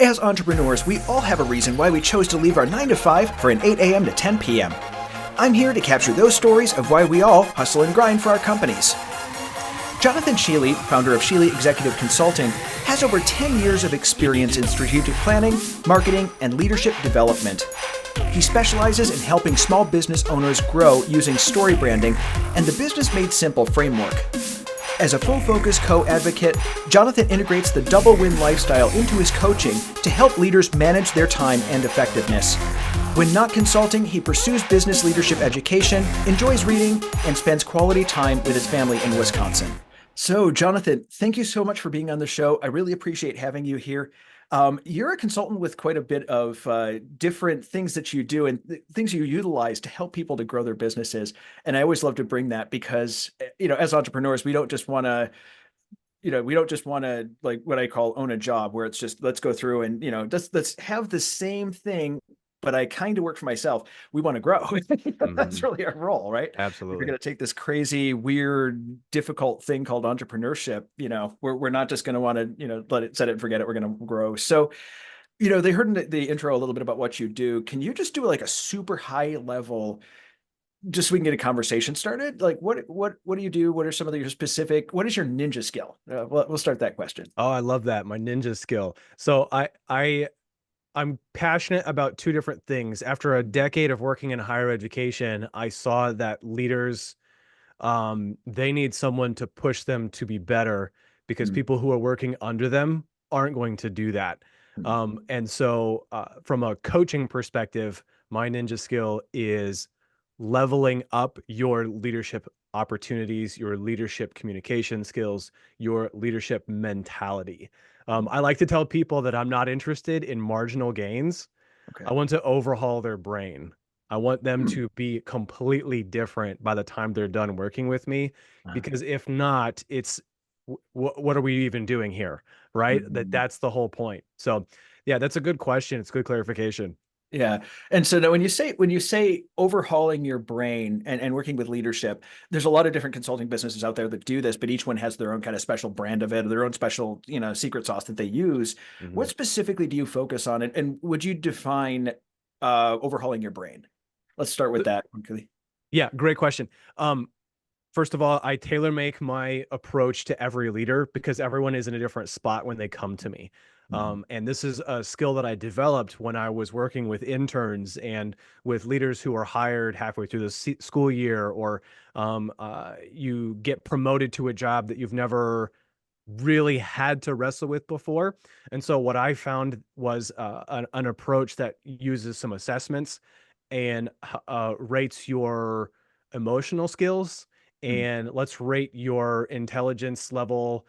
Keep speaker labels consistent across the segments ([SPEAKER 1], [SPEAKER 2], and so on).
[SPEAKER 1] As entrepreneurs, we all have a reason why we chose to leave our 9 to 5 for an 8 a.m. to 10 p.m. I'm here to capture those stories of why we all hustle and grind for our companies. Jonathan Sheeley, founder of Sheeley Executive Consulting, has over 10 years of experience in strategic planning, marketing, and leadership development. He specializes in helping small business owners grow using Storybranding and the Business Made Simple framework. As a FullFocus Co advocate, Jonathan integrates the DoubleWin lifestyle into his coaching to help leaders manage their time and effectiveness. When not consulting, he pursues business leadership education, enjoys reading, and spends quality time with his family in Wisconsin. So, Jonathan, thank you so much for being on the show. I really appreciate having you here. You're a consultant with quite a bit of different things that you do and things you utilize to help people to grow their businesses. And I always love to bring that because, as entrepreneurs, we don't just want to, like what I call own a job where it's just, let's go through and, let's have the same thing, but I kind of work for myself. We want to grow. That's really our role, right? If
[SPEAKER 2] Absolutely.
[SPEAKER 1] you're going to take this crazy, weird, difficult thing called entrepreneurship, we're not just going to want to, let it set it and forget it. We're going to grow. So, they heard in the intro a little bit about what you do. Can you just do like a super high level, just so we can get a conversation started? Like what do you do? What are some of your specific, what is your ninja skill? We'll start that question.
[SPEAKER 2] Oh, I love that. My ninja skill. So I'm passionate about two different things. After a decade of working in higher education, I saw that leaders, they need someone to push them to be better because
[SPEAKER 1] Mm,
[SPEAKER 2] people who are working under them aren't going to do that.
[SPEAKER 1] mm,
[SPEAKER 2] And so, from a coaching perspective, my ninja skill is leveling up your leadership opportunities, your leadership communication skills, your leadership mentality. I like to tell people that I'm not interested in marginal gains.
[SPEAKER 1] Okay.
[SPEAKER 2] I want to overhaul their brain. I want them
[SPEAKER 1] Mm,
[SPEAKER 2] to be completely different by the time they're done working with me,
[SPEAKER 1] uh,
[SPEAKER 2] because if not, it's what are we even doing here, right?
[SPEAKER 1] mm.
[SPEAKER 2] That's the whole point. So, yeah, that's a good question. It's good clarification.
[SPEAKER 1] Yeah. And so now when you say overhauling your brain and working with leadership, there's a lot of different consulting businesses out there that do this, but each one has their own kind of special brand of it, or their own special, secret sauce that they use. What
[SPEAKER 2] Mhm.
[SPEAKER 1] specifically do you focus on? And would you define overhauling your brain? Let's start with that quickly.
[SPEAKER 2] Yeah, great question. Um, First of all, I tailor make my approach to every leader because everyone is in a different spot when they come to me.
[SPEAKER 1] Mhm.
[SPEAKER 2] And this is a skill that I developed when I was working with interns and with leaders who are hired halfway through the school year, or you get promoted to a job that you've never really had to wrestle with before. And so, what I found was an approach that uses some assessments and rates your emotional skills,
[SPEAKER 1] Mm,
[SPEAKER 2] and let's rate your intelligence level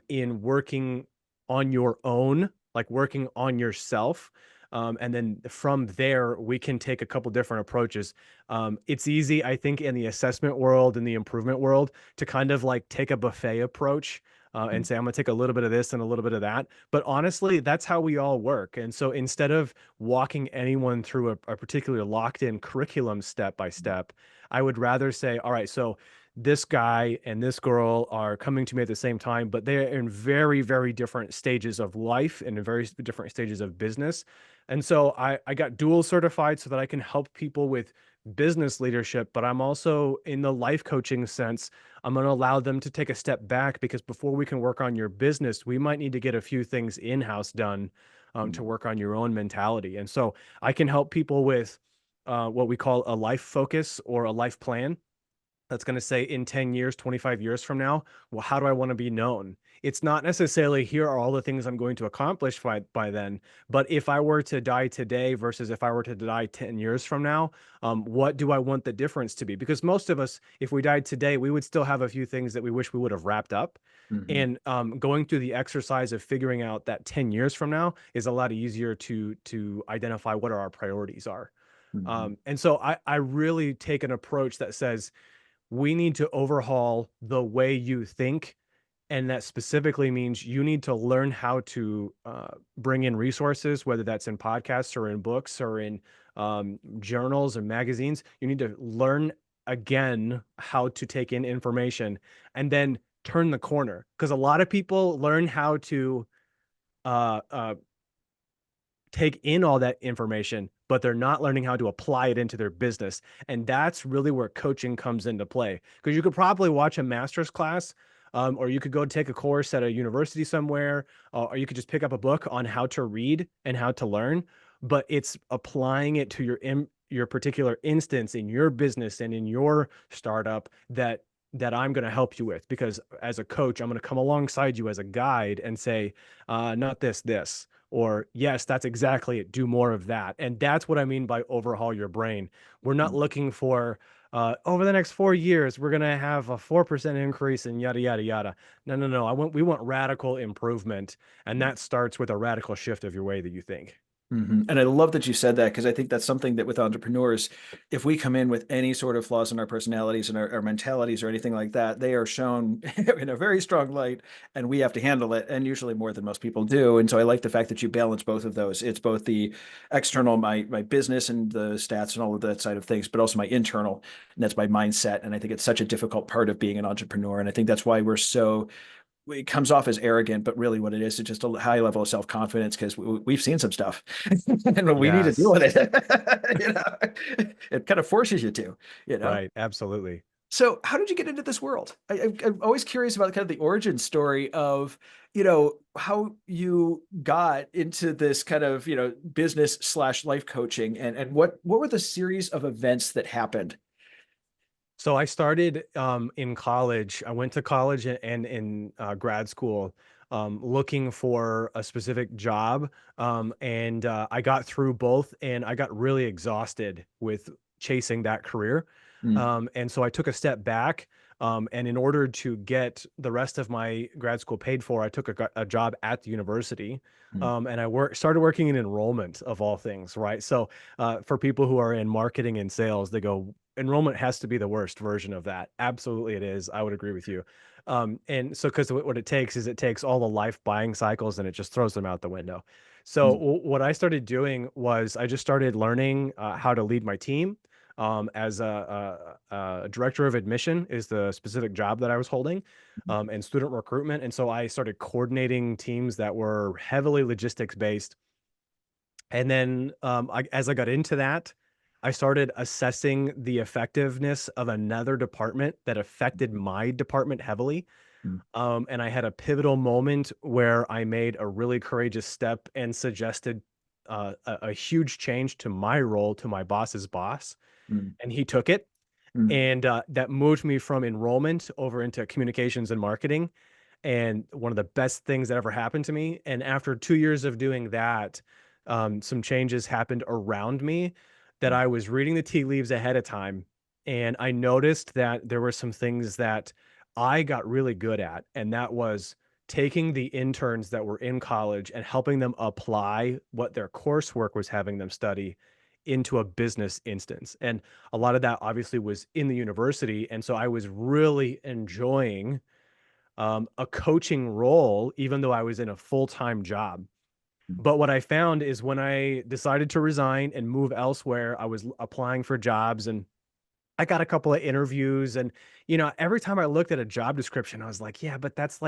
[SPEAKER 2] in working on your own, like working on yourself. And then from there, we can take a couple different approaches. It's easy, I think, in the assessment world and the improvement world to kind of like take a buffet approach and
[SPEAKER 1] mm,
[SPEAKER 2] say, I'm going to take a little bit of this and a little bit of that. But honestly, that's how we all work. And so instead of walking anyone through a particular locked in curriculum step by step, I would rather say, all right, so this guy and this girl are coming to me at the same time, but they're in very, very different stages of life and in very different stages of business. And so I got dual certified so that I can help people with business leadership, but I'm also in the life coaching sense. I'm going to allow them to take a step back because before we can work on your business, we might need to get a few things in house done to
[SPEAKER 1] mm,
[SPEAKER 2] work on your own mentality. And so I can help people with what we call a life focus or a life plan that's going to say in 10 years, 25 years from now, well, how do I want to be known? It's not necessarily here are all the things I'm going to accomplish by then, but if I were to die today versus if I were to die 10 years from now, what do I want the difference to be? Because most of us, if we died today, we would still have a few things that we wish we would have wrapped up.
[SPEAKER 1] mhm,
[SPEAKER 2] And going through the exercise of figuring out that 10 years from now is a lot easier to identify what our priorities are.
[SPEAKER 1] mhm,
[SPEAKER 2] And so I really take an approach that says, we need to overhaul the way you think. And that specifically means you need to learn how to bring in resources, whether that's in podcasts or in books or in journals and magazines. You need to learn again how to take in information and then turn the corner. Because a lot of people learn how to uh, uh, take in all that information, but they're not learning how to apply it into their business. And that's really where coaching comes into play. Because you could probably watch a master's class, or you could go take a course at a university somewhere, or you could just pick up a book on how to read and how to learn. But it's applying it to your particular instance in your business and in your startup that I'm going to help you with. Because as a coach, I'm going to come alongside you as a guide and say, not this, or yes, that's exactly it. Do more of that. And that's what I mean by overhaul your brain. We're not looking for, over the next 4 years, we're going to have a 4% increase in yada, yada, yada. No. We want radical improvement. And that starts with a radical shift of your way that you think.
[SPEAKER 1] And I love that you said that, because I think that's something that with entrepreneurs, if we come in with any sort of flaws in our personalities and our mentalities or anything like that, they are shown in a very strong light, and we have to handle it, and usually more than most people do. And so I like the fact that you balance both of those. It's both the external, my business and the stats and all of that side of things, but also my internal, and that's my mindset. And I think it's such a difficult part of being an entrepreneur. And I think that's why it comes off as arrogant, but really what it is just a high level of self-confidence, because we've seen some stuff and we need to deal
[SPEAKER 2] Yes.
[SPEAKER 1] with it. It kind of forces you to.
[SPEAKER 2] Right. Absolutely.
[SPEAKER 1] So how did you get into this world? I'm always curious about kind of the origin story of, how you got into this kind of, business/life coaching, and what were the series of events that happened?
[SPEAKER 2] So I started in college. I went to college and in grad school, looking for a specific job. And I got through both, and I got really exhausted with chasing that career.
[SPEAKER 1] Mm,
[SPEAKER 2] And so I took a step back. And in order to get the rest of my grad school paid for, I took a job at the university.
[SPEAKER 1] mm,
[SPEAKER 2] And started working in enrollment, of all things, right? So for people who are in marketing and sales, they go, enrollment has to be the worst version of that. Absolutely, it is. I would agree with you. And so, because what it takes is, it takes all the life buying cycles and it just throws them out the window. So
[SPEAKER 1] mm,
[SPEAKER 2] what I started doing was I just started learning how to lead my team. As a director of admission is the specific job that I was holding, and student recruitment. And so I started coordinating teams that were heavily logistics based. And then as I got into that, I started assessing the effectiveness of another department that affected my department heavily.
[SPEAKER 1] mm,
[SPEAKER 2] And I had a pivotal moment where I made a really courageous step and suggested a huge change to my role, to my boss's boss.
[SPEAKER 1] mm,
[SPEAKER 2] And he took it.
[SPEAKER 1] mm,
[SPEAKER 2] And that moved me from enrollment over into communications and marketing. And one of the best things that ever happened to me. And after 2 years of doing that, some changes happened around me that
[SPEAKER 1] mm,
[SPEAKER 2] I was reading the tea leaves ahead of time. And I noticed that there were some things that I got really good at. And that was taking the interns that were in college and helping them apply what their coursework was having them study into a business instance. And a lot of that obviously was in the university. And so I was really enjoying a coaching role, even though I was in a full-time job.
[SPEAKER 1] mm,
[SPEAKER 2] But what I found is when I decided to resign and move elsewhere, I was applying for jobs, and I got a couple of interviews. And, every time I looked at a job description, I was like, yeah, but that's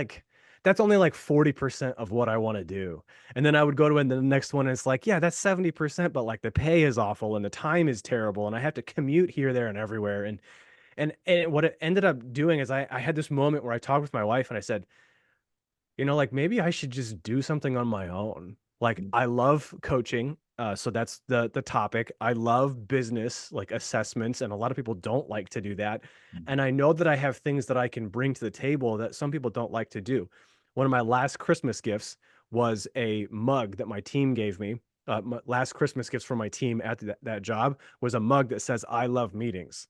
[SPEAKER 2] only like 40% of what I want to do. And then I would go to the next one, and it's like, yeah, that's 70%, but like the pay is awful and the time is terrible. And I have to commute here, there, and everywhere. And what it ended up doing is I had this moment where I talked with my wife and I said, like maybe I should just do something on my own. Like
[SPEAKER 1] mm,
[SPEAKER 2] I love coaching. So that's the topic. I love business, like assessments, and a lot of people don't like to do that.
[SPEAKER 1] mm,
[SPEAKER 2] And I know that I have things that I can bring to the table that some people don't like to do. One of my last Christmas gifts was a mug that my team gave me. My last Christmas gifts for my team at that job was a mug that says "I love meetings."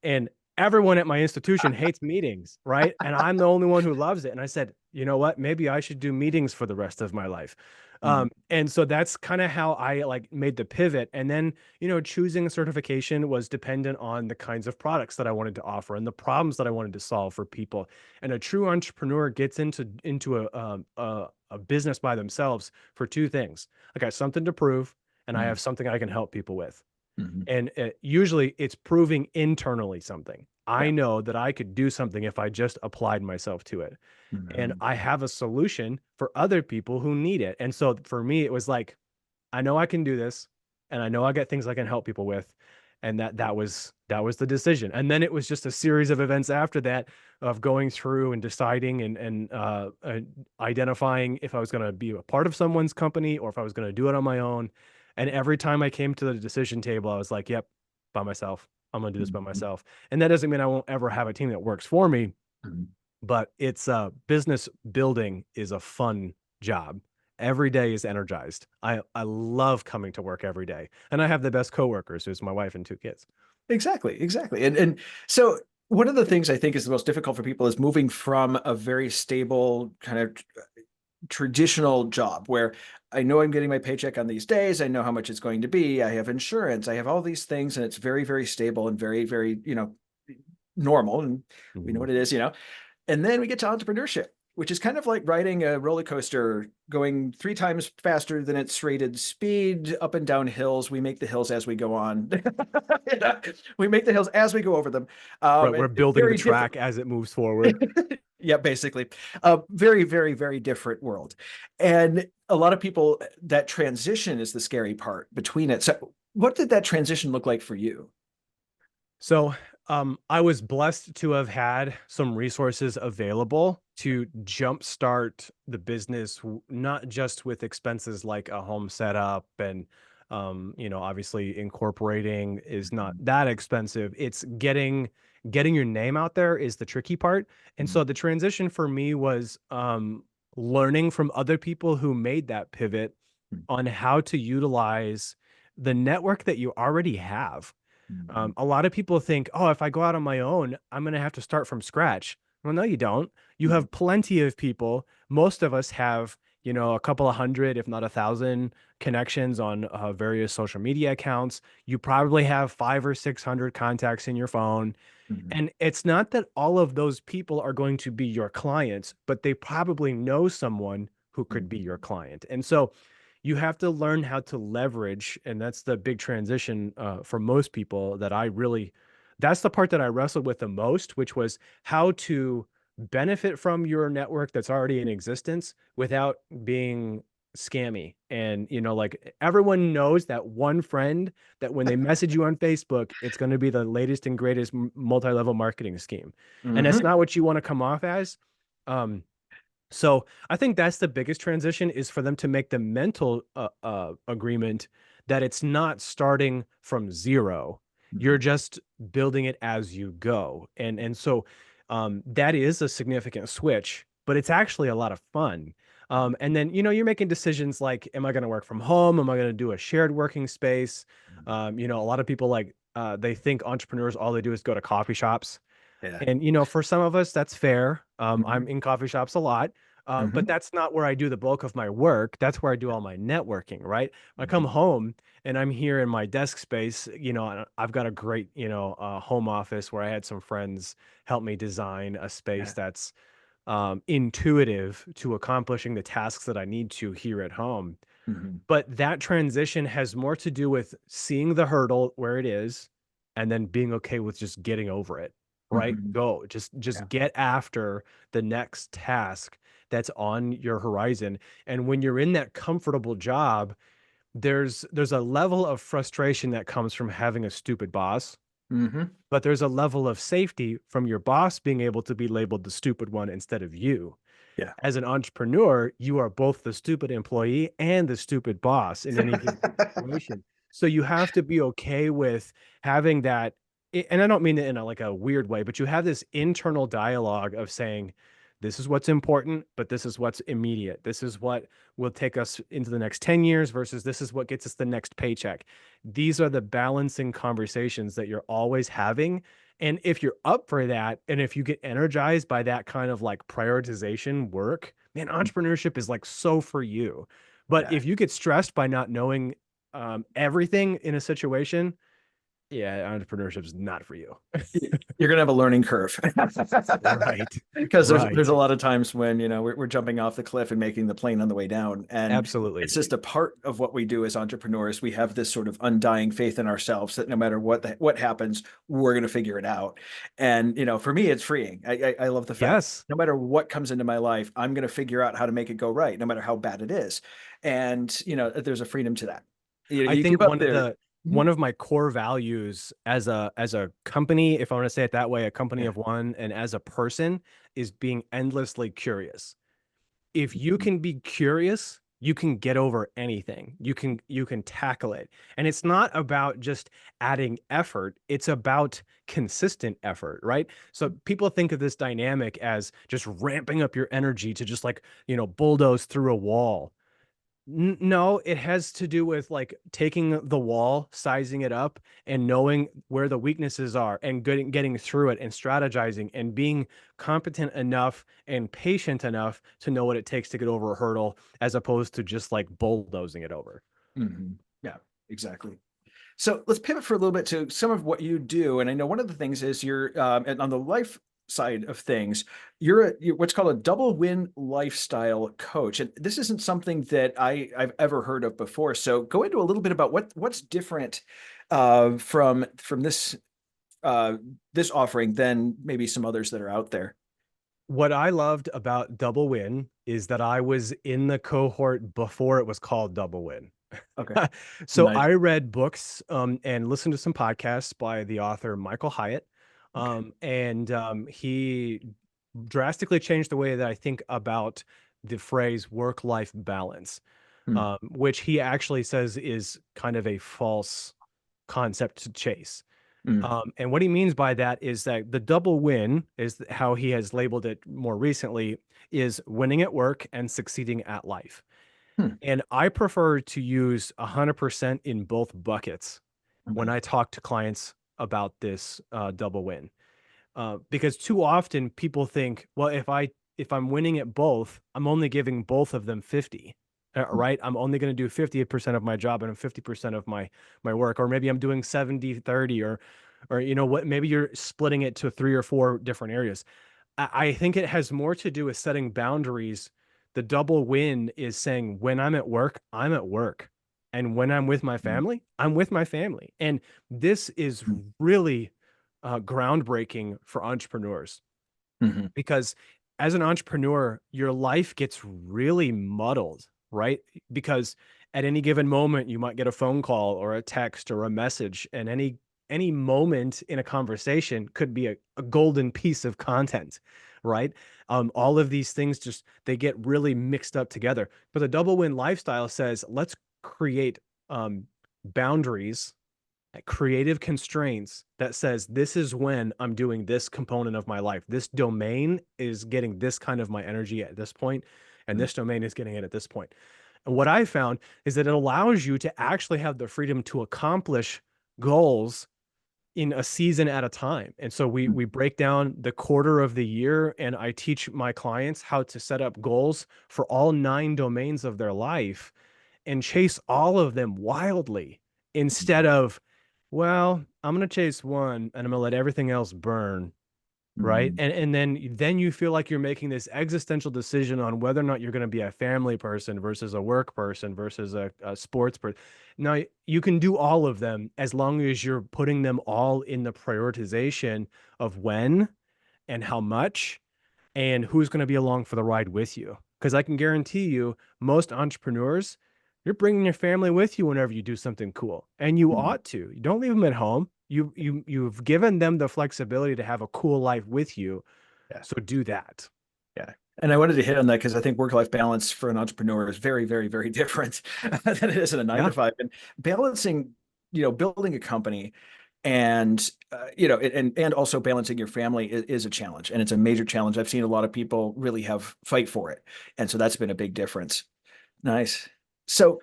[SPEAKER 2] And everyone at my institution hates meetings, right? And I'm the only one who loves it. And I said, you know what? Maybe I should do meetings for the rest of my life.
[SPEAKER 1] mm,
[SPEAKER 2] And so that's kind of how I like made the pivot. And then, choosing a certification was dependent on the kinds of products that I wanted to offer and the problems that I wanted to solve for people. And a true entrepreneur gets into a business by themselves for two things. I got something to prove, and I
[SPEAKER 1] mm,
[SPEAKER 2] have something I can help people with.
[SPEAKER 1] mhm.
[SPEAKER 2] And usually it's proving internally something. I
[SPEAKER 1] Yeah.
[SPEAKER 2] know that I could do something if I just applied myself to it. And
[SPEAKER 1] Mhm.
[SPEAKER 2] I have a solution for other people who need it. And so for me, it was like, I know I can do this, and I know I got things I can help people with. And that was the decision. And then it was just a series of events after that of going through and deciding and identifying if I was going to be a part of someone's company or if I was going to do it on my own. And every time I came to the decision table, I was like, yep, by myself. I'm going to do this by
[SPEAKER 1] Mhm.
[SPEAKER 2] myself. And that doesn't mean I won't ever have a team that works for me,
[SPEAKER 1] Mhm.
[SPEAKER 2] but it's business building is a fun job. Every day is energized. I love coming to work every day, and I have the best coworkers, who's my wife and two kids.
[SPEAKER 1] Exactly, exactly. And so one of the things I think is the most difficult for people is moving from a very stable kind of traditional job where I know I'm getting my paycheck on these days. I know how much it's going to be. I have insurance. I have all these things, and it's very, very stable and very, very, normal. And we know
[SPEAKER 2] Mhm.
[SPEAKER 1] what it is, And then we get to entrepreneurship, which is kind of like riding a roller coaster going 3 times faster than its rated speed up and down hills. We make the hills as we go on. We make the hills as we go over them.
[SPEAKER 2] Right, we're building the
[SPEAKER 1] Very different.
[SPEAKER 2] track as it moves forward.
[SPEAKER 1] Yeah, basically. A very, very, very different world. And a lot of people, that transition is the scary part between it. So, what did that transition look like for you?
[SPEAKER 2] So, I was blessed to have had some resources available to jumpstart the business, not just with expenses like a home setup and, obviously incorporating is not that expensive. It's getting your name out there is the tricky part. And
[SPEAKER 1] Mhm.
[SPEAKER 2] so the transition for me was learning from other people who made that pivot on how to utilize the network that you already have.
[SPEAKER 1] Mhm.
[SPEAKER 2] A lot of people think, oh, if I go out on my own, I'm going to have to start from scratch. Well, no, you don't. You
[SPEAKER 1] Mhm.
[SPEAKER 2] have plenty of people. Most of us have, a couple of hundred, if not 1,000 connections on various social media accounts. You probably have 500 or 600 contacts in your phone.
[SPEAKER 1] Mhm.
[SPEAKER 2] And it's not that all of those people are going to be your clients, but they probably know someone who could be
[SPEAKER 1] Mhm.
[SPEAKER 2] your client. And so you have to learn how to leverage. And that's the big transition for most people that's the part that I wrestled with the most, which was how to benefit from your network that's already in existence without being scammy. And, like everyone knows that one friend that when they message you on Facebook, it's going to be the latest and greatest multi-level marketing scheme. And that's
[SPEAKER 1] Mhm.
[SPEAKER 2] not what you want to come off as. Um, so I think that's the biggest transition is for them to make the mental agreement that it's not starting from zero. You're
[SPEAKER 1] Mhm.
[SPEAKER 2] just building it as you go. And so that is a significant switch, but it's actually a lot of fun. And then, you're making decisions like, am I going to work from home? Am I going to do a shared working space? A lot of people they think entrepreneurs, all they do is go to coffee shops.
[SPEAKER 1] Yeah.
[SPEAKER 2] And, for some of us, that's fair. I'm
[SPEAKER 1] Mhm.
[SPEAKER 2] in coffee shops a lot, but
[SPEAKER 1] Mhm.
[SPEAKER 2] that's not where I do the bulk of my work. That's where I do all my networking, right? I come
[SPEAKER 1] Mhm.
[SPEAKER 2] home and I'm here in my desk space, and I've got a great, home office where I had some friends help me design a space
[SPEAKER 1] Yeah.
[SPEAKER 2] that's intuitive to accomplishing the tasks that I need to here at home.
[SPEAKER 1] Mhm.
[SPEAKER 2] But that transition has more to do with seeing the hurdle where it is and then being okay with just getting over it, right?
[SPEAKER 1] Mhm.
[SPEAKER 2] Go. Just
[SPEAKER 1] Yeah.
[SPEAKER 2] get after the next task that's on your horizon. And when you're in that comfortable job, there's a level of frustration that comes from having a stupid boss,
[SPEAKER 1] Mhm.
[SPEAKER 2] but there's a level of safety from your boss being able to be labeled the stupid one instead of you.
[SPEAKER 1] Yeah.
[SPEAKER 2] As an entrepreneur, you are both the stupid employee and the stupid boss in any given situation. So you have to be okay with having that. And I don't mean it in like a weird way, but you have this internal dialogue of saying, this is what's important, but this is what's immediate. This is what will take us into the next 10 years versus this is what gets us the next paycheck. These are the balancing conversations that you're always having. And if you're up for that, and if you get energized by that kind of like prioritization work, man, entrepreneurship is like so for you. But
[SPEAKER 1] Yeah.
[SPEAKER 2] if you get stressed by not knowing everything in a situation, Yeah, entrepreneurship is not for you.
[SPEAKER 1] You're going to have a learning curve.
[SPEAKER 2] Right.
[SPEAKER 1] Because there's a
[SPEAKER 2] Right.
[SPEAKER 1] lot of times when, we're jumping off the cliff and making the plane on the way down. And
[SPEAKER 2] Absolutely.
[SPEAKER 1] it's just a part of what we do as entrepreneurs. We have this sort of undying faith in ourselves that no matter what happens, we're going to figure it out. And, for me, it's freeing. I love the fact
[SPEAKER 2] Yes.
[SPEAKER 1] no matter what comes into my life, I'm going to figure out how to make it go right, no matter how bad it is. And, there's a freedom to that.
[SPEAKER 2] I
[SPEAKER 1] You
[SPEAKER 2] think
[SPEAKER 1] give up there.
[SPEAKER 2] one of my core values as a company, if I want to say it that way, a company
[SPEAKER 1] Yeah.
[SPEAKER 2] of one, and as a person, is being endlessly curious. If you
[SPEAKER 1] Mhm.
[SPEAKER 2] can be curious, you can get over anything. You can tackle it. And it's not about just adding effort, it's about consistent effort, right? So people think of this dynamic as just ramping up your energy to just like, bulldoze through a wall. No, it has to do with like taking the wall, sizing it up, and knowing where the weaknesses are, and getting through it, and strategizing, and being competent enough and patient enough to know what it takes to get over a hurdle, as opposed to just like bulldozing it over.
[SPEAKER 1] Mhm. Yeah, exactly. So let's pivot for a little bit to some of what you do. And I know one of the things is you're and on the life side of things, you're what's called a double win lifestyle coach. And this isn't something that I've ever heard of before. So go into a little bit about what's different from uh, this offering than maybe some others that are out there.
[SPEAKER 2] What I loved about DoubleWin is that I was in the cohort before it was called DoubleWin.
[SPEAKER 1] Okay,
[SPEAKER 2] So
[SPEAKER 1] nice.
[SPEAKER 2] I read books and listened to some podcasts by the author Michael Hyatt.
[SPEAKER 1] Okay.
[SPEAKER 2] And he drastically changed the way that I think about the phrase work-life balance,
[SPEAKER 1] Hmm.
[SPEAKER 2] which he actually says is kind of a false concept to chase.
[SPEAKER 1] Hmm.
[SPEAKER 2] And what he means by that is that the double win is how he has labeled it more recently, is winning at work and succeeding at life.
[SPEAKER 1] Hmm.
[SPEAKER 2] And I prefer to use 100% in both buckets when
[SPEAKER 1] Okay.
[SPEAKER 2] I talk to clients about this double win. Because too often people think, well, if I'm winning at both, I'm only giving both of them 50.
[SPEAKER 1] Hmm.
[SPEAKER 2] Right? I'm only going to do 50% of my job and 50% of my work, or maybe I'm doing 70-30, or what, maybe you're splitting it to 3 or 4 different areas. I think it has more to do with setting boundaries. The double win is saying when I'm at work, I'm at work. And when I'm with my family, I'm with my family. And this is
[SPEAKER 1] Hmm.
[SPEAKER 2] really groundbreaking for entrepreneurs,
[SPEAKER 1] Hmm.
[SPEAKER 2] because as an entrepreneur, your life gets really muddled, right? Because at any given moment, you might get a phone call or a text or a message, and any moment in a conversation could be a golden piece of content, right? All of these things just they get really mixed up together. But the double win lifestyle says, let's create boundaries, creative constraints that says this is when I'm doing this component of my life. This domain is getting this kind of my energy at this point, and this domain is getting it at this point. And what I found is that it allows you to actually have the freedom to accomplish goals in a season at a time. And so we break down the quarter of the year, and I teach my clients how to set up goals for all 9 domains of their life and chase all of them wildly, instead of, well, I'm going to chase one and I'm going to let everything else burn, right?
[SPEAKER 1] Hmm.
[SPEAKER 2] And then you feel like you're making this existential decision on whether or not you're going to be a family person versus a work person versus a sports person. Now, you can do all of them as long as you're putting them all in the prioritization of when and how much and who's going to be along for the ride with you. Because I can guarantee you, most entrepreneurs, you're bringing your family with you whenever you do something cool, and you
[SPEAKER 1] Hmm.
[SPEAKER 2] ought to. You don't leave them at home. You've given them the flexibility to have a cool life with you,
[SPEAKER 1] Yeah.
[SPEAKER 2] so do that.
[SPEAKER 1] Yeah. And I wanted to hit on that because I think work-life balance for an entrepreneur is very, very, very different than it is in a nine
[SPEAKER 2] Yeah.
[SPEAKER 1] to five. And balancing, building a company and and also balancing your family is a challenge, and it's a major challenge. I've seen a lot of people really have fight for it, and so that's been a big difference. Nice. So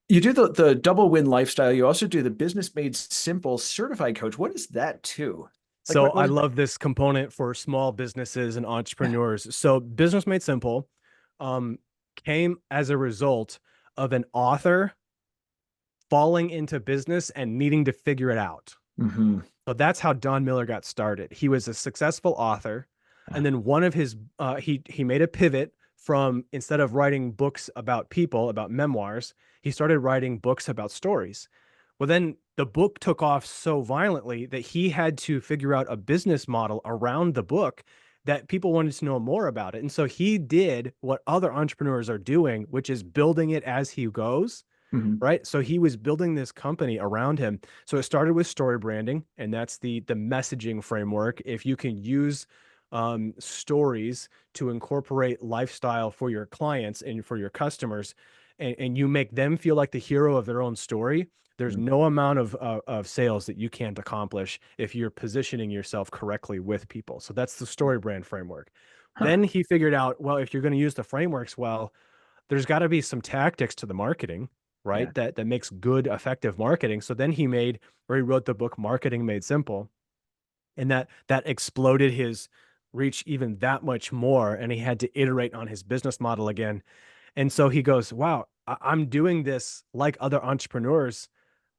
[SPEAKER 1] you do the double win lifestyle. You also do the business made simple certified coach. What is that too? Like
[SPEAKER 2] So
[SPEAKER 1] what
[SPEAKER 2] I
[SPEAKER 1] is that?
[SPEAKER 2] love this component for small businesses and entrepreneurs. So Business Made Simple um, came as a result of an author falling into business and needing to figure it out.
[SPEAKER 1] Hmm.
[SPEAKER 2] So that's how Don Miller got started. He was a successful author,
[SPEAKER 1] Uh,
[SPEAKER 2] and then one of his he made a pivot from, instead of writing books about people, about memoirs, he started writing books about stories. Well, then the book took off so violently that he had to figure out a business model around the book that people wanted to know more about it. And so he did what other entrepreneurs are doing, which is building it as he goes,
[SPEAKER 1] mhm.
[SPEAKER 2] right? So he was building this company around him. So it started with story branding, and that's the messaging framework. If you can use stories to incorporate lifestyle for your clients and for your customers, and you make them feel like the hero of their own story, there's
[SPEAKER 1] Mm.
[SPEAKER 2] no amount of sales that you can't accomplish if you're positioning yourself correctly with people. So that's the story brand framework.
[SPEAKER 1] Huh.
[SPEAKER 2] Then he figured out, well, if you're going to use the frameworks well, there's got to be some tactics to the marketing,
[SPEAKER 1] Yeah.
[SPEAKER 2] right? That makes good, effective marketing. So then he made, or he wrote the book Marketing Made Simple, and that exploded his reach even that much more. And he had to iterate on his business model again. And so he goes, wow, I'm doing this like other entrepreneurs.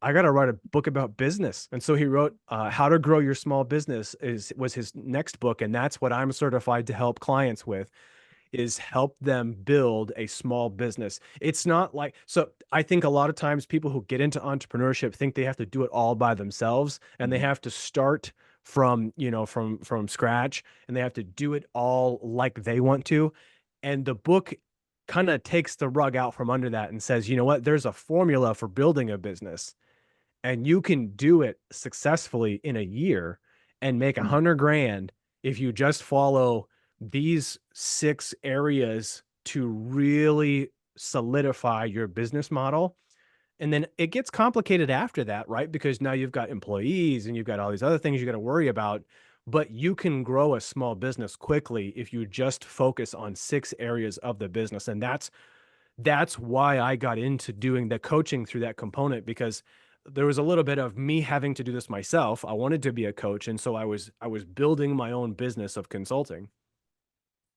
[SPEAKER 2] I got to write a book about business. And so he wrote How to Grow Your Small Business was his next book. And that's what I'm certified to help clients with, is help them build a small business. It's not like, so I think a lot of times people who get into entrepreneurship think they have to do it all by themselves, and they
[SPEAKER 1] Mhm.
[SPEAKER 2] have to start from, from scratch, and they have to do it all like they want to. And the book kind of takes the rug out from under that and says, you know what, there's a formula for building a business, and you can do it successfully in a year and make 100 grand if you just follow these 6 areas to really solidify your business model. And then it gets complicated after that, right? Because now you've got employees and you've got all these other things you got to worry about. But you can grow a small business quickly if you just focus on 6 areas of the business. And that's why I got into doing the coaching through that component, because there was a little bit of me having to do this myself. I wanted to be a coach, and so I was building my own business of consulting.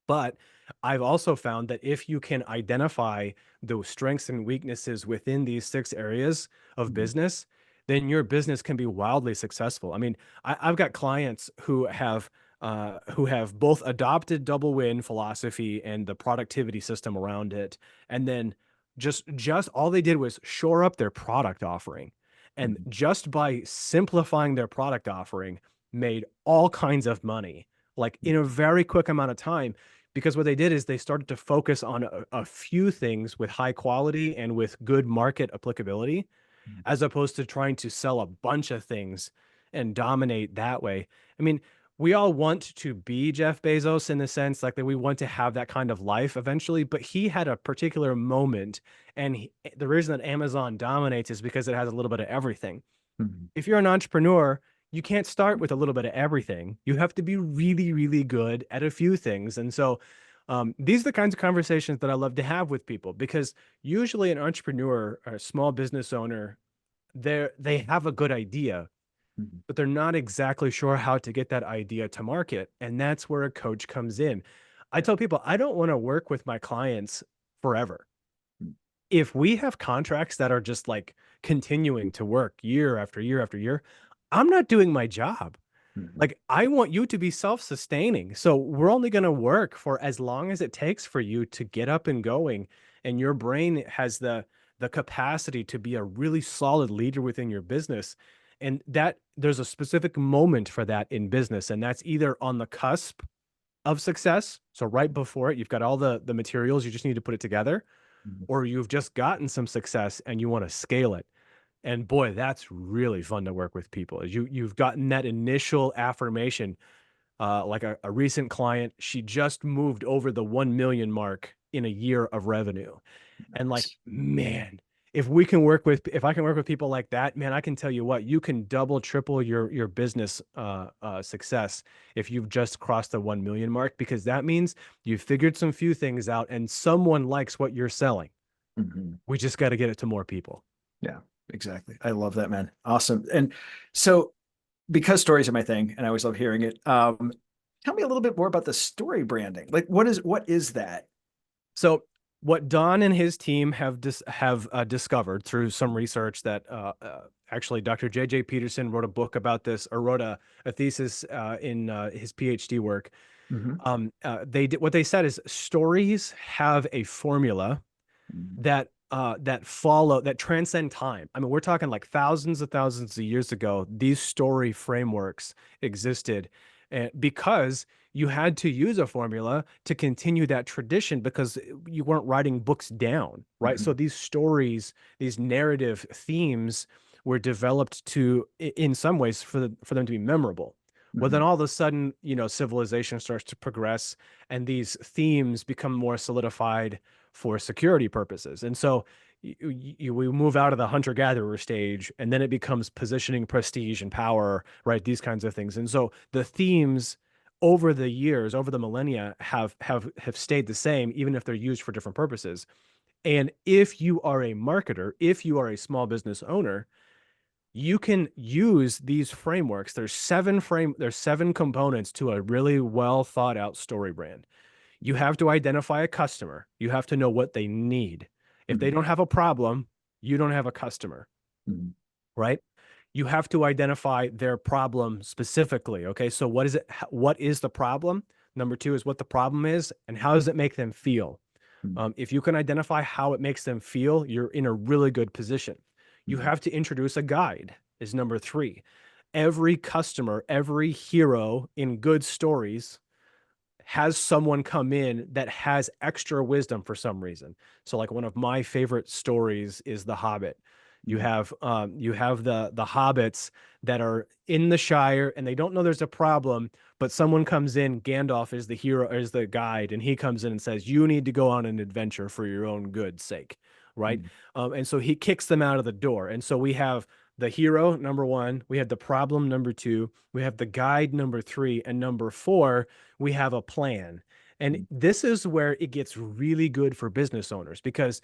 [SPEAKER 2] But I've also found that if you can identify those strengths and weaknesses within these 6 areas of
[SPEAKER 1] Mhm.
[SPEAKER 2] business, then your business can be wildly successful. I mean, I've got clients who have both adopted double win philosophy and the productivity system around it, and then just all they did was shore up their product offering. And
[SPEAKER 1] Mhm.
[SPEAKER 2] just by simplifying their product offering, made all kinds of money, like in a very quick amount of time, because what they did is they started to focus on a few things with high quality and with good market applicability,
[SPEAKER 1] Mhm.
[SPEAKER 2] as opposed to trying to sell a bunch of things and dominate that way. I mean, we all want to be Jeff Bezos in the sense like that we want to have that kind of life eventually, but he had a particular moment. And the reason that Amazon dominates is because it has a little bit of everything.
[SPEAKER 1] Mhm.
[SPEAKER 2] If you're an entrepreneur, you can't start with a little bit of everything. You have to be really, really good at a few things. And so these are the kinds of conversations that I love to have with people, because usually an entrepreneur or a small business owner, they have a good idea,
[SPEAKER 1] Mhm.
[SPEAKER 2] but they're not exactly sure how to get that idea to market. And that's where a coach comes in. I
[SPEAKER 1] Yeah.
[SPEAKER 2] tell people I don't want to work with my clients forever.
[SPEAKER 1] Mhm.
[SPEAKER 2] If we have contracts that are just like continuing to work year after year after year, I'm not doing my job.
[SPEAKER 1] Mhm.
[SPEAKER 2] Like, I want you to be self-sustaining. So we're only going to work for as long as it takes for you to get up and going. And your brain has the capacity to be a really solid leader within your business. And that there's a specific moment for that in business. And that's either on the cusp of success. So right before it, you've got all the materials, you just need to put it together,
[SPEAKER 1] Mhm.
[SPEAKER 2] or you've just gotten some success and you want to scale it. And boy, that's really fun to work with people. You've gotten that initial affirmation. Like a recent client, she just moved over the 1 million mark in a year of revenue. And like,
[SPEAKER 1] Nice.
[SPEAKER 2] man, if I can work with people like that, man, I can tell you what, you can double, triple your business success if you've just crossed the 1 million mark, because that means you've figured some few things out and someone likes what you're selling.
[SPEAKER 1] Mhm.
[SPEAKER 2] We just got to get it to more people.
[SPEAKER 1] Yeah, exactly. I love that, man. Awesome. And so, because stories are my thing, and I always love hearing it, tell me a little bit more about the story branding. Like, what is that?
[SPEAKER 2] So What Don and his team have discovered through some research that actually Dr. J.J. Peterson wrote a book about this, or wrote a thesis in his PhD work.
[SPEAKER 1] Mm-hmm.
[SPEAKER 2] They did what they said is stories have a formula that transcend time. I mean, we're talking like thousands of years ago. These story frameworks existed, because you had to use a formula to continue that tradition because you weren't writing books down, right?
[SPEAKER 1] Mm-hmm.
[SPEAKER 2] So these stories, these narrative themes were developed in some ways for them to be memorable. Well,
[SPEAKER 1] Mm-hmm.
[SPEAKER 2] then all of a sudden, civilization starts to progress and these themes become more solidified for security purposes. And so we move out of the hunter-gatherer stage, and then it becomes positioning, prestige, and power, right? These kinds of things. And so the themes over the years, over the millennia, have stayed the same, even if they're used for different purposes. And if you are a marketer, if you are a small business owner, you can use these frameworks. There's seven components to a really well thought out story brand. You have to identify a customer. You have to know what they need. If they
[SPEAKER 1] Mm-hmm.
[SPEAKER 2] don't have a problem, you don't have a customer,
[SPEAKER 1] Mm-hmm.
[SPEAKER 2] right? You have to identify their problem specifically. Okay. So what is it? What is the problem? Number two is what the problem is and how does it make them feel? If you can identify how it makes them feel, you're in a really good position. You
[SPEAKER 1] Mm-hmm.
[SPEAKER 2] have to introduce a guide, is number three. Every customer, every hero in good stories has someone come in that has extra wisdom for some reason. So like one of my favorite stories is The Hobbit. You have the hobbits that are in the Shire and they don't know there's a problem, but someone comes in, Gandalf is the hero, is the guide, and he comes in and says, "You need to go on an adventure for your own good sake." Right.
[SPEAKER 1] Mm-hmm.
[SPEAKER 2] And so he kicks them out of the door. And so we have the hero, number one, we have the problem, number two, we have the guide, number three, and number four, we have a plan. And this is where it gets really good for business owners because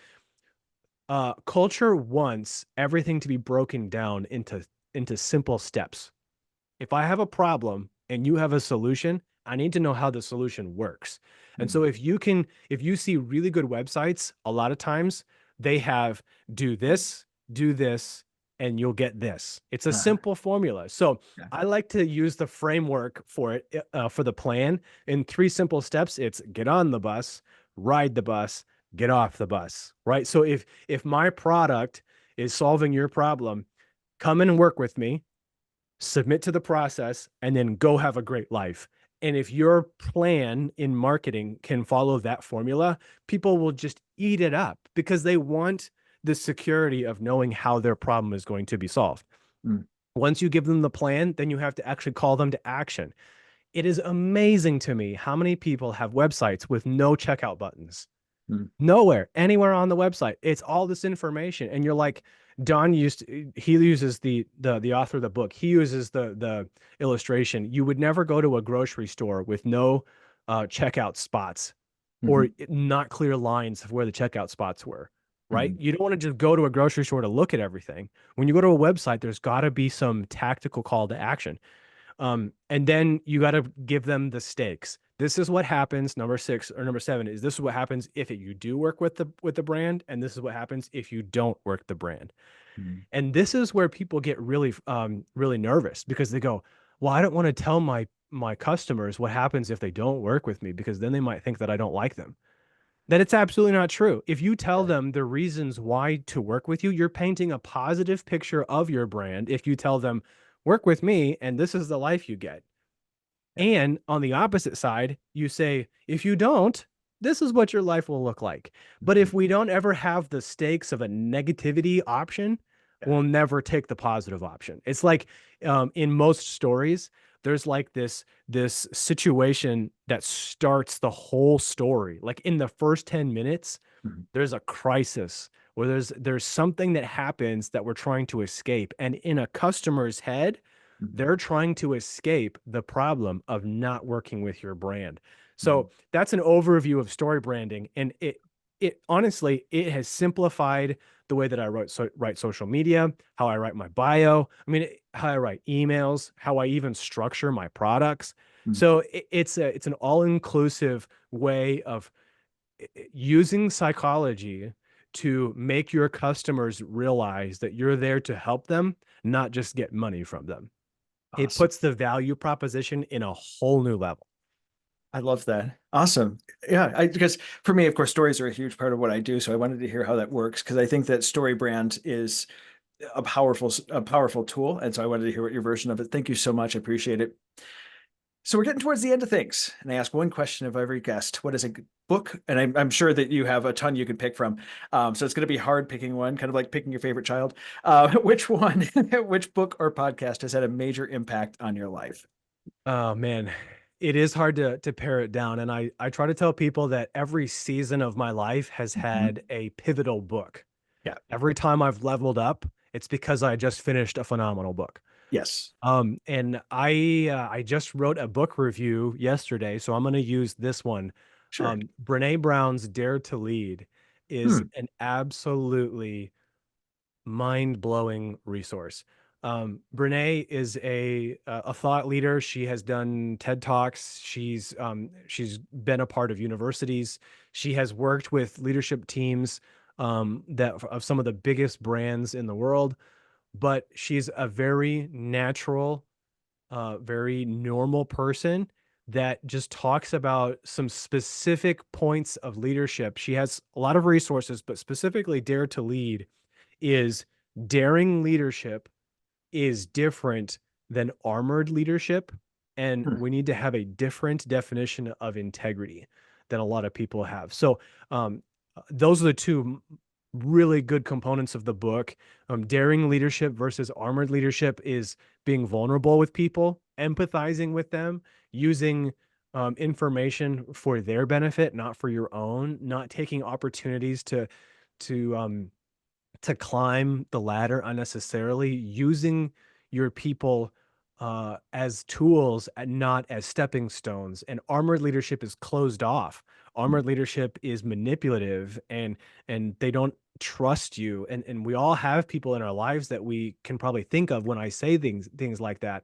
[SPEAKER 2] culture wants everything to be broken down into simple steps. If I have a problem and you have a solution, I need to know how the solution works. And
[SPEAKER 1] Mm-hmm.
[SPEAKER 2] so if you see really good websites, a lot of times they have do this, and you'll get this. It's a
[SPEAKER 1] Uh-huh.
[SPEAKER 2] simple formula. So
[SPEAKER 1] Yeah.
[SPEAKER 2] I like to use the framework for it, for the plan in three simple steps. It's get on the bus, ride the bus, get off the bus, right? So if my product is solving your problem, come in and work with me, submit to the process, and then go have a great life. And if your plan in marketing can follow that formula, people will just eat it up because they want the security of knowing how their problem is going to be solved.
[SPEAKER 1] Mm-hmm.
[SPEAKER 2] Once you give them the plan, then you have to actually call them to action. It is amazing to me how many people have websites with no checkout buttons. Nowhere, anywhere on the website. It's all this information. And you're like, he uses the author of the book. He uses the illustration. You would never go to a grocery store with no checkout spots
[SPEAKER 1] Mm-hmm.
[SPEAKER 2] or not clear lines of where the checkout spots were, right?
[SPEAKER 1] Mm-hmm.
[SPEAKER 2] You don't want to just go to a grocery store to look at everything. When you go to a website, there's got to be some tactical call to action. And then you got to give them the stakes. This is what happens. Number six or number seven is this is what happens if you do work with the brand, and this is what happens if you don't work the brand.
[SPEAKER 1] Mm-hmm.
[SPEAKER 2] And this is where people get really nervous because they go, "Well, I don't want to tell my customers what happens if they don't work with me because then they might think that I don't like them." That it's absolutely not true. If you tell
[SPEAKER 1] Yeah.
[SPEAKER 2] them the reasons why to work with you, you're painting a positive picture of your brand. If you tell them, "Work with me, and this is the life you get."
[SPEAKER 1] Yeah.
[SPEAKER 2] And on the opposite side, you say, if you don't, this is what your life will look like. But
[SPEAKER 1] Mm-hmm.
[SPEAKER 2] if we don't ever have the stakes of a negativity option,
[SPEAKER 1] Yeah.
[SPEAKER 2] we'll never take the positive option. It's like in most stories, there's like this situation that starts the whole story. Like in the first 10 minutes,
[SPEAKER 1] Mm-hmm.
[SPEAKER 2] there's a crisis where there's something that happens that we're trying to escape. And in a customer's head,
[SPEAKER 1] Mm-hmm.
[SPEAKER 2] they're trying to escape the problem of not working with your brand.
[SPEAKER 1] Mm-hmm.
[SPEAKER 2] So that's an overview of story branding. And it honestly, it has simplified the way that I write social media, how I write my bio. I mean, how I write emails, how I even structure my products.
[SPEAKER 1] Mm-hmm.
[SPEAKER 2] So it's an all-inclusive way of using psychology to make your customers realize that you're there to help them, not just get money from them. It
[SPEAKER 1] Awesome.
[SPEAKER 2] puts the value proposition in a whole new level.
[SPEAKER 1] I love that. Awesome. Yeah, because for me, of course, stories are a huge part of what I do. So I wanted to hear how that works because I think that StoryBrand is a powerful tool, and so I wanted to hear what your version of it. Thank you so much. I appreciate it. So we're getting towards the end of things, and I ask one question of every guest: what is a book? And I'm sure that you have a ton you could pick from. So it's going to be hard picking one, kind of like picking your favorite child. Which one, which book or podcast has had a major impact on your life?
[SPEAKER 2] Oh man, it is hard to pare it down. And I try to tell people that every season of my life has
[SPEAKER 1] Mhm.
[SPEAKER 2] had a pivotal book.
[SPEAKER 1] Yeah.
[SPEAKER 2] Every time I've leveled up, it's because I just finished a phenomenal book.
[SPEAKER 1] Yes.
[SPEAKER 2] And I just wrote a book review yesterday, so I'm going to use this one.
[SPEAKER 1] Sure.
[SPEAKER 2] Brene Brown's Dare to Lead is
[SPEAKER 1] Hmm.
[SPEAKER 2] an absolutely mind-blowing resource. Brene is a thought leader. She has done TED Talks. She's been a part of universities. She has worked with leadership teams that of some of the biggest brands in the world. But she's a very natural, very normal person that just talks about some specific points of leadership. She has a lot of resources, but specifically Dare to Lead is daring leadership is different than armored leadership. And
[SPEAKER 1] Hmm.
[SPEAKER 2] we need to have a different definition of integrity than a lot of people have. So, those are the two really good components of the book. Daring leadership versus armored leadership is being vulnerable with people, empathizing with them, using information for their benefit, not for your own, not taking opportunities to to climb the ladder unnecessarily, using your people as tools and not as stepping stones. And armored leadership is closed off. Armored leadership is manipulative and they don't trust you. And we all have people in our lives that we can probably think of when I say things like that.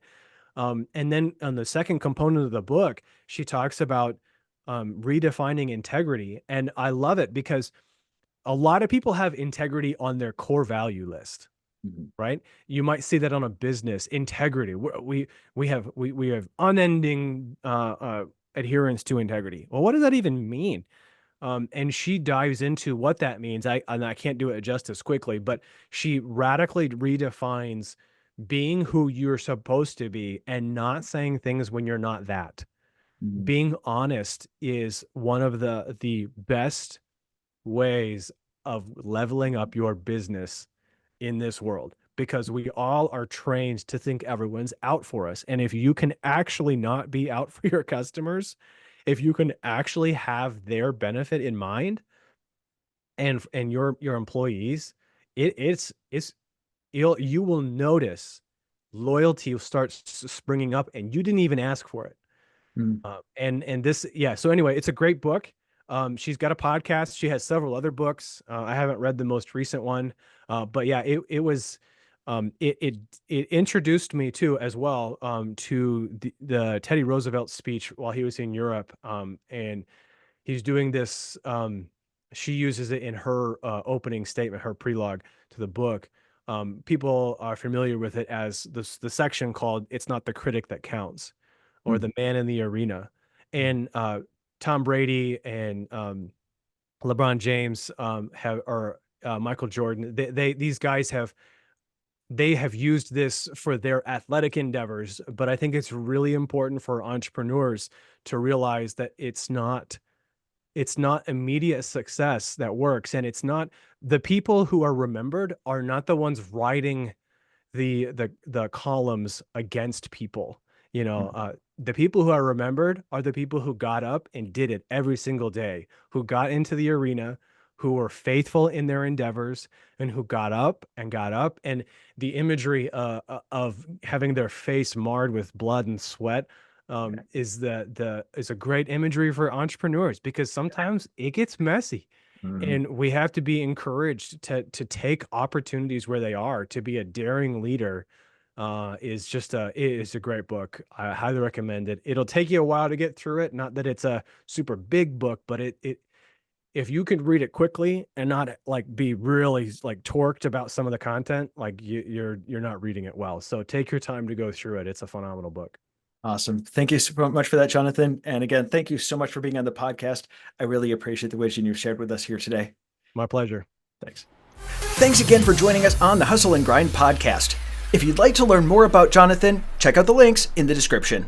[SPEAKER 2] And then on the second component of the book, she talks about redefining integrity. And I love it because a lot of people have integrity on their core value list,
[SPEAKER 1] Mhm.
[SPEAKER 2] right? You might see that on a business integrity. We have unending adherence to integrity. Well, what does that even mean? And she dives into what that means. I can't do it justice quickly, but she radically redefines being who you're supposed to be and not saying things when you're not that.
[SPEAKER 1] Mhm.
[SPEAKER 2] Being honest is one of the best ways of leveling up your business in this world because we all are trained to think everyone's out for us. And if you can actually not be out for your customers, if you can actually have their benefit in mind and your employees, it's you will notice loyalty will start springing up and you didn't even ask for it.
[SPEAKER 1] Mhm.
[SPEAKER 2] And this, yeah. So anyway, it's a great book. She's got a podcast. She has several other books. I haven't read the most recent one, but yeah, it was, it introduced me to as well to the Teddy Roosevelt speech while he was in Europe, and he's doing this. She uses it in her opening statement, her prelogue to the book. People are familiar with it as the section called "It's Not the Critic That Counts." Or
[SPEAKER 1] Mhm.
[SPEAKER 2] the man in the arena. And Tom Brady and LeBron James have or Michael Jordan. These guys have used this for their athletic endeavors, but I think it's really important for entrepreneurs to realize that it's not immediate success that works, and it's not the people who are remembered are not the ones writing the columns against people. You know,
[SPEAKER 1] Mhm.
[SPEAKER 2] the people who are remembered are the people who got up and did it every single day, who got into the arena, who were faithful in their endeavors, and who got up and got up. And the imagery of having their face marred with blood and sweat is the is a great imagery for entrepreneurs because sometimes it gets messy.
[SPEAKER 1] Mhm.
[SPEAKER 2] And we have to be encouraged to take opportunities where they are. To be a daring leader it is a great book. I highly recommend it. It'll take you a while to get through it. Not that it's a super big book, but if you can read it quickly and not like be really like torqued about some of the content, like you're not reading it well. So take your time to go through it. It's a phenomenal book.
[SPEAKER 1] Awesome. Thank you so much for that, Jonathan. And again, thank you so much for being on the podcast. I really appreciate the wisdom you've shared with us here today.
[SPEAKER 2] My pleasure.
[SPEAKER 1] Thanks. Thanks again for joining us on the Hustle and Grind podcast. If you'd like to learn more about Jonathan, check out the links in the description.